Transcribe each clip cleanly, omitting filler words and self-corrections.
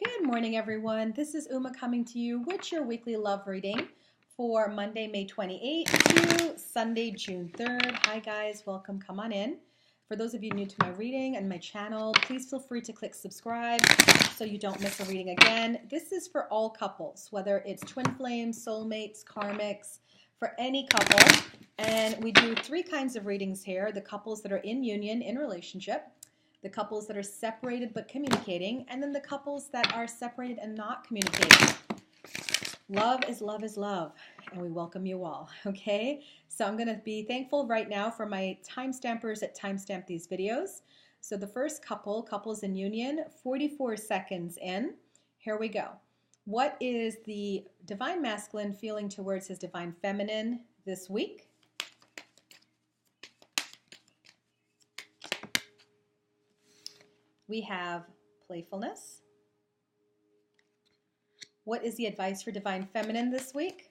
Good morning, everyone. This is Uma coming to you with your weekly love reading for Monday, May 28th to Sunday, June 3rd. Hi, guys. Welcome. Come on in. For those of you new to my reading and my channel, please feel free to click subscribe so you don't miss a reading again. This is for all couples, whether it's twin flames, soulmates, karmics, for any couple. And we do three kinds of readings here: the couples that are in union, in relationship, the couples that are separated but communicating, and then the couples that are separated and not communicating. Love is love is love, and we welcome you all, okay? So I'm going to be thankful right now for my timestampers that timestamp these videos. So the first couple, couples in union, 44 seconds in. Here we go. What is the divine masculine feeling towards his divine feminine this week? We have playfulness. What is the advice for divine feminine this week?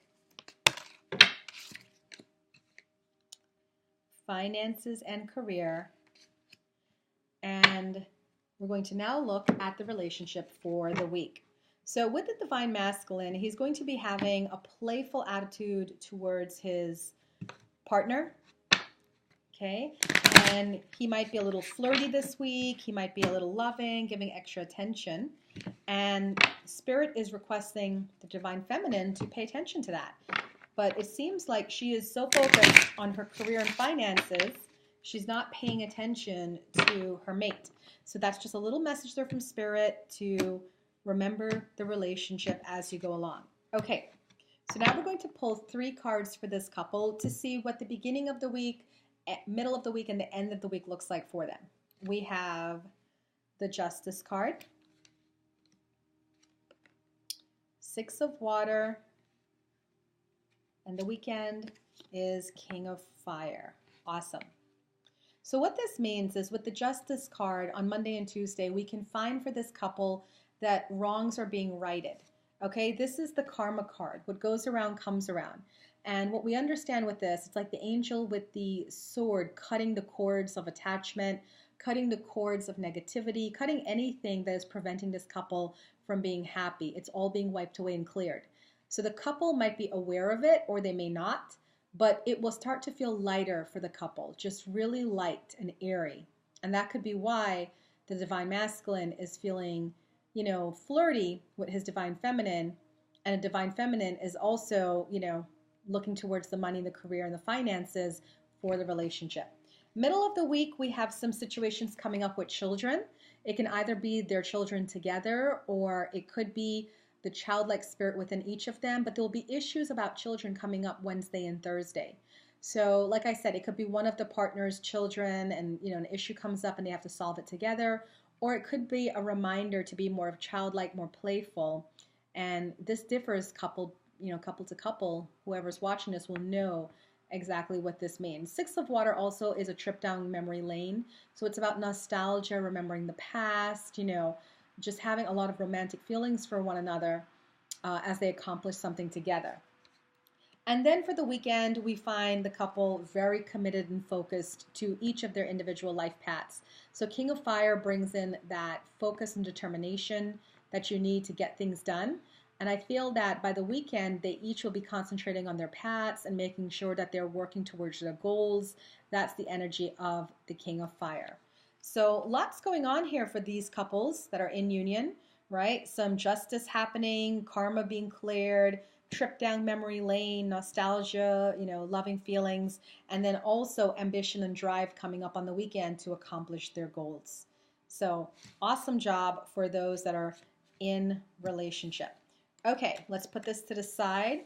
Finances and career. And we're going to now look at the relationship for the week. So with the divine masculine, he's going to be having a playful attitude towards his partner. Okay, and he might be a little flirty this week. He might be a little loving, giving extra attention. And Spirit is requesting the divine feminine to pay attention to that. But it seems like she is so focused on her career and finances, she's not paying attention to her mate. So that's just a little message there from Spirit to remember the relationship as you go along. Okay, so now we're going to pull three cards for this couple to see what the beginning of the week, middle of the week, and the end of the week looks like for them. We have the Justice card, Six of Water, and the weekend is King of Fire. Awesome. So what this means is with the Justice card on Monday and Tuesday, we can find for this couple that wrongs are being righted. Okay, this is the karma card. What goes around comes around. And what we understand with this, it's like the angel with the sword cutting the cords of attachment, cutting the cords of negativity, cutting anything that is preventing this couple from being happy. It's all being wiped away and cleared. So the couple might be aware of it or they may not, but it will start to feel lighter for the couple, just really light and airy. And that could be why the divine masculine is feeling, flirty with his divine feminine, and a divine feminine is also, looking towards the money, the career, and the finances for the relationship. Middle of the week, we have some situations coming up with children. It can either be their children together, or it could be the childlike spirit within each of them, but there will be issues about children coming up Wednesday and Thursday. So like I said, it could be one of the partner's children and an issue comes up and they have to solve it together, or it could be a reminder to be more of childlike, more playful. And this differs couple to couple. Whoever's watching this will know exactly what this means. Six of Water also is a trip down memory lane. So it's about nostalgia, remembering the past, just having a lot of romantic feelings for one another as they accomplish something together. And then for the weekend, we find the couple very committed and focused to each of their individual life paths. So King of Fire brings in that focus and determination that you need to get things done. And I feel that by the weekend, they each will be concentrating on their paths and making sure that they're working towards their goals. That's the energy of the King of Fire. So lots going on here for these couples that are in union, right? Some justice happening, karma being cleared, trip down memory lane, nostalgia, loving feelings, and then also ambition and drive coming up on the weekend to accomplish their goals. So awesome job for those that are in relationship. Okay, let's put this to the side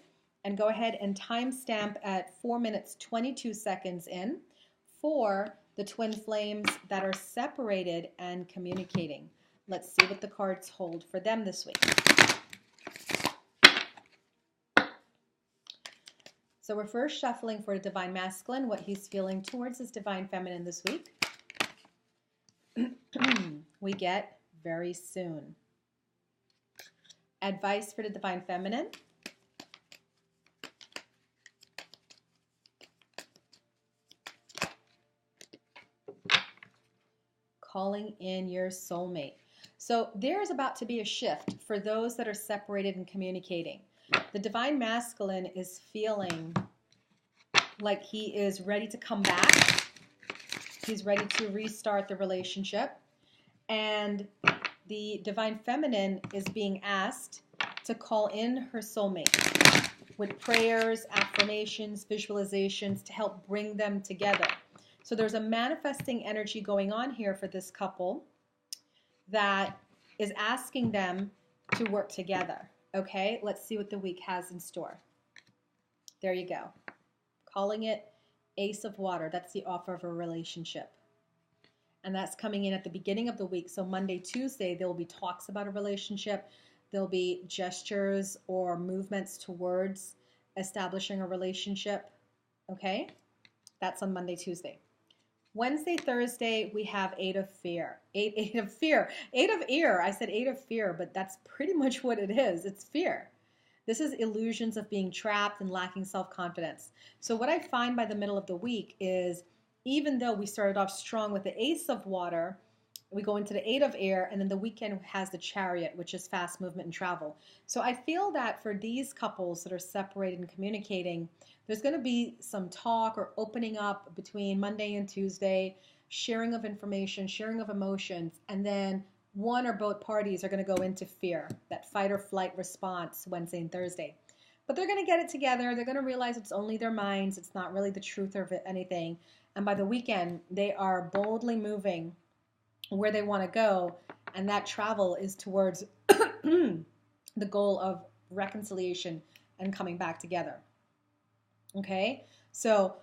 and go ahead and timestamp at 4 minutes 22 seconds in for the twin flames that are separated and communicating. Let's see what the cards hold for them this week. So we're first shuffling for the divine masculine, what he's feeling towards his divine feminine this week. We get very soon. Advice for the divine feminine. Calling in your soulmate. So there is about to be a shift for those that are separated and communicating. The divine masculine is feeling like he is ready to come back. He's ready to restart the relationship. And the divine feminine is being asked to call in her soulmate with prayers, affirmations, visualizations to help bring them together. So there's a manifesting energy going on here for this couple that is asking them to work together. Okay, let's see what the week has in store. There you go. Calling it Ace of Water. That's the offer of a relationship. And that's coming in at the beginning of the week. So Monday, Tuesday, there will be talks about a relationship. There'll be gestures or movements towards establishing a relationship. Okay? That's on Monday, Tuesday. Wednesday, Thursday, we have Eight of Fear. Eight of Fear. Eight of Ear. I said Eight of Fear, but that's pretty much what it is. It's fear. This is illusions of being trapped and lacking self-confidence. So what I find by the middle of the week is, even though we started off strong with the Ace of Water, we go into the Eight of Air, and then the weekend has the Chariot, which is fast movement and travel. So I feel that for these couples that are separated and communicating, there's going to be some talk or opening up between Monday and Tuesday, sharing of information, sharing of emotions, and then one or both parties are going to go into fear, that fight or flight response Wednesday and Thursday. But they're going to get it together. They're going to realize it's only their minds. It's not really the truth of anything. And by the weekend, they are boldly moving where they want to go. And that travel is towards the goal of reconciliation and coming back together. Okay? So,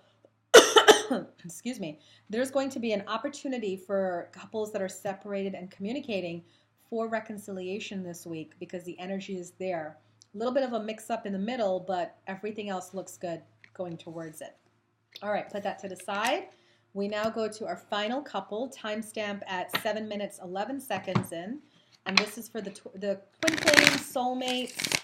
excuse me, there's going to be an opportunity for couples that are separated and communicating for reconciliation this week because the energy is there. A little bit of a mix-up in the middle, but everything else looks good going towards it. All right, put that to the side. We now go to our final couple, timestamp at 7 minutes, 11 seconds in. And this is for the twin flames, soulmates,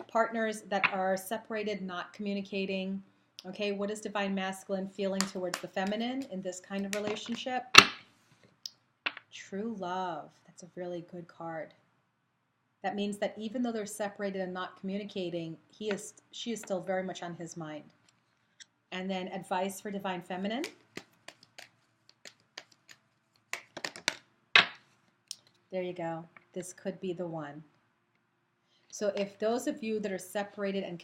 partners that are separated, not communicating. Okay, what is divine masculine feeling towards the feminine in this kind of relationship? True love. That's a really good card. That means that even though they're separated and not communicating, she is still very much on his mind. And then advice for divine feminine. There you go. This could be the one. So if those of you that are separated and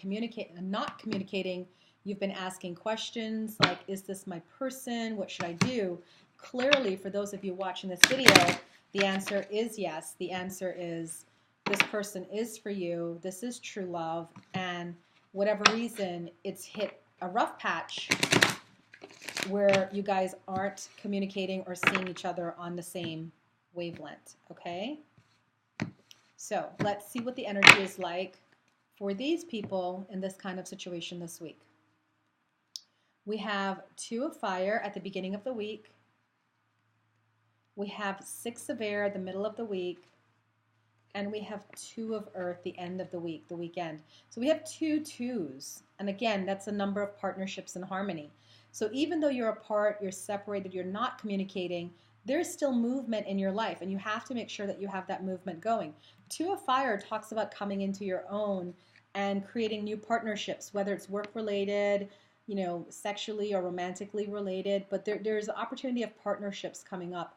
not communicating, you've been asking questions like, is this my person? What should I do? Clearly, for those of you watching this video, the answer is yes. The answer is this person is for you. This is true love. And whatever reason, it's hit a rough patch where you guys aren't communicating or seeing each other on the same wavelength. Okay? So let's see what the energy is like for these people in this kind of situation this week. We have Two of Fire at the beginning of the week. We have Six of Air at the middle of the week. And we have Two of Earth the end of the week, the weekend. So we have two twos. And again, that's a number of partnerships in harmony. So even though you're apart, you're separated, you're not communicating, there's still movement in your life. And you have to make sure that you have that movement going. Two of Fire talks about coming into your own and creating new partnerships, whether it's work-related, you know, sexually or romantically related. But there's an opportunity of partnerships coming up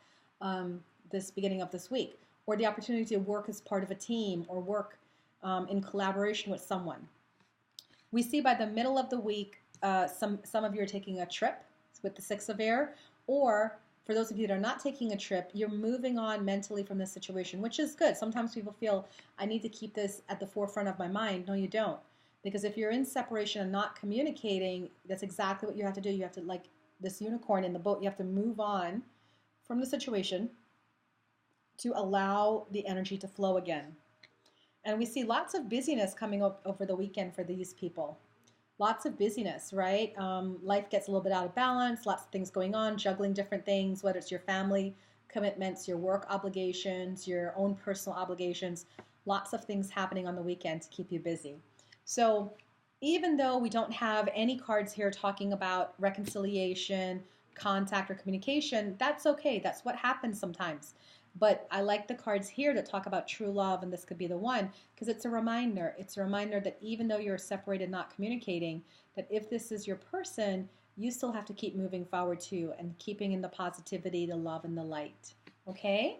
this beginning of this week. Or the opportunity to work as part of a team or work in collaboration with someone. We see by the middle of the week, some of you are taking a trip with the Six of Air, or for those of you that are not taking a trip, you're moving on mentally from this situation, which is good. Sometimes people feel, I need to keep this at the forefront of my mind. No, you don't. Because if you're in separation and not communicating, that's exactly what you have to do. You have to, like this unicorn in the boat, you have to move on from the situation to allow the energy to flow again. And we see lots of busyness coming up over the weekend for these people. Lots of busyness, right? Life gets a little bit out of balance, lots of things going on, juggling different things, whether it's your family commitments, your work obligations, your own personal obligations, lots of things happening on the weekend to keep you busy. So even though we don't have any cards here talking about reconciliation, contact, or communication, that's okay. That's what happens sometimes. But I like the cards here that talk about true love, and this could be the one, because it's a reminder. It's a reminder that even though you're separated, not communicating, that if this is your person, you still have to keep moving forward too and keeping in the positivity, the love, and the light. Okay?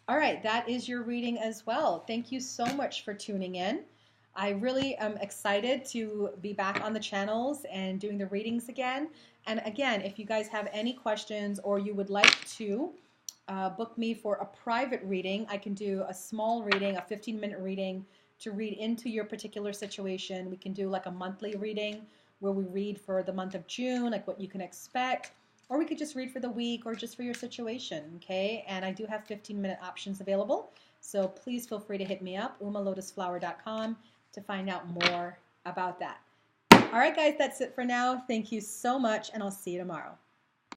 All right, that is your reading as well. Thank you so much for tuning in. I really am excited to be back on the channels and doing the readings again. And again, if you guys have any questions or you would like to book me for a private reading, I can do a small reading, a 15-minute reading to read into your particular situation. We can do like a monthly reading where we read for the month of June, like what you can expect. Or we could just read for the week or just for your situation, okay? And I do have 15-minute options available. So please feel free to hit me up, umalotusflower.com, to find out more about that. All right, guys, that's it for now. Thank you so much, and I'll see you tomorrow.